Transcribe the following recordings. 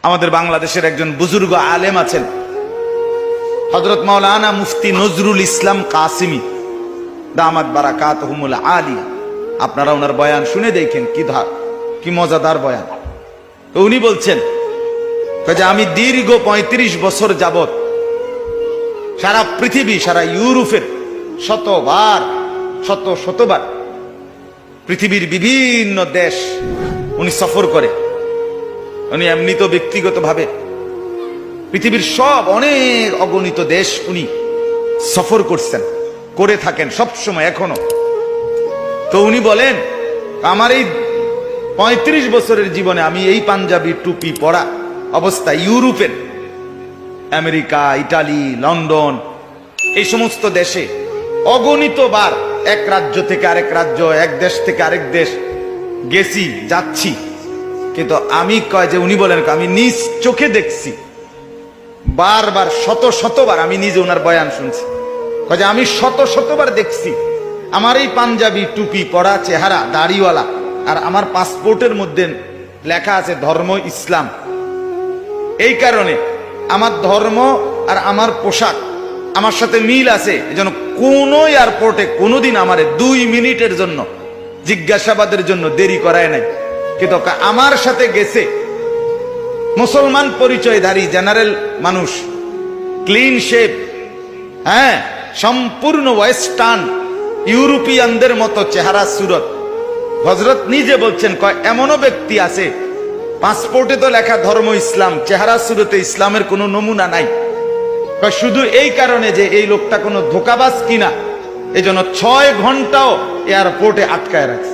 আমাদের বাংলাদেশের একজন বুজুর্গ আলেম আছেন, হযরত মাওলানা মুফতি নজরুল ইসলাম কাসিমি দামাত বারাকাতুহুমুল আলিয়া। আপনারা ওনার বয়ান শুনে দেখেন, কি মজাদার বয়ান। তো উনি বলছেন যে আমি দীর্ঘ ৩৫ বছর যাবত সারা পৃথিবী, সারা ইউরোপের শতবার পৃথিবীর বিভিন্ন দেশ উনি সফর করে। উনি এমনি তো ব্যক্তিগতভাবে পৃথিবীর সব অনেক অগণিত দেশ উনি সফর করছেন, করে থাকেন সব সময় এখনো। তো উনি বলেন আমার এই ৩৫ বছরের জীবনে আমি এই পাঞ্জাবি টুপি পরা অবস্থায় ইউরোপের আমেরিকা, ইটালি, লন্ডন এই সমস্ত দেশে অগণিত বার এক রাজ্য থেকে আরেক রাজ্য, এক দেশ থেকে আরেক দেশ গেছি, যাচ্ছি। কিন্তু আমি উনি বলেন আমি নিজ চোখে দেখছি, বারবার শতবার আমি নিজে ওনার বয়ান শুনছি, আমি শতবার দেখছি আমার এই পাঞ্জাবি টুপি পরা চেহারা, দাড়িওয়ালা, আর আমার পাসপোর্টের মধ্যে লেখা আছে ধর্ম ইসলাম। এই কারণে আমার ধর্ম আর আমার পোশাক আমার সাথে মিল আছে, এজন্য কোন এয়ারপোর্টে কোনোদিন আমার 2 মিনিটের জন্য জিজ্ঞাসাবাদের জন্য দেরি করায় নাই। কিন্তু আমার সাথে গেছে মুসলমান পরিচয়ধারী জেনারেল মানুষ, ক্লিন শেপ, হ্যাঁ, সম্পূর্ণ ওয়েস্টার্ন ইউরোপিয়ানদের মতো চেহারা সুরত। হযরত নিজে বলছেন এমনও ব্যক্তি আছে পাসপোর্টে তো লেখা ধর্ম ইসলাম, চেহারা সুরতে ইসলামের কোনো নমুনা নাই। শুধু এই কারণে যে এই লোকটা কোনো ধোঁকাবাজ কিনা, এই জন্য 6 ঘন্টাও এয়ারপোর্টে আটকায় রাখছে।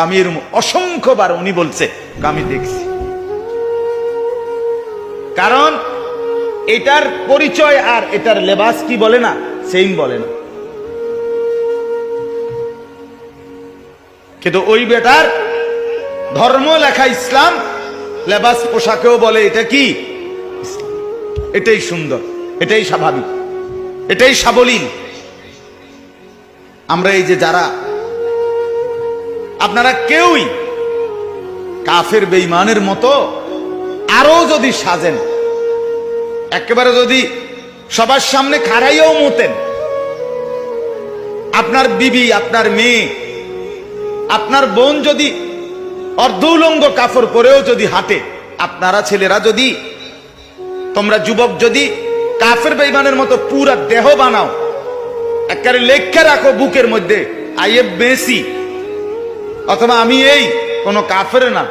আমি অসংখ্যবার উনি বলছে আমি দেখছি। কারণ এটার পরিচয় আর এটার লেবাস কি বলে না, সেম বলে না। কিন্তু ওই বেটার ধর্ম লেখা ইসলাম, লেবাস পোশাকেও বলে এটা কি, এটাই সুন্দর, এটাই স্বাভাবিক, এটাই সাবলীল। আমরা এই যে যারা, আপনারা কেউই কাফের বেঈমানের মতো আরো যদি সাজেন, একেবারে যদি সবার সামনে খাড়াইও মতেন, আপনার বিবি, আপনার মেয়ে, আপনার বোন যদি অর্ধ উলঙ্গ কাফর পরেও যদি হাঁটে, আপনারা ছেলেরা যদি, তোমরা যুবক যদি কাফের বেঈমানের মতো পুরা দেহ বানাও, একেবারে লেখা রাখো বুকের মধ্যে আইএফ মেসি, অথবা আমি এই কোন কাফের না,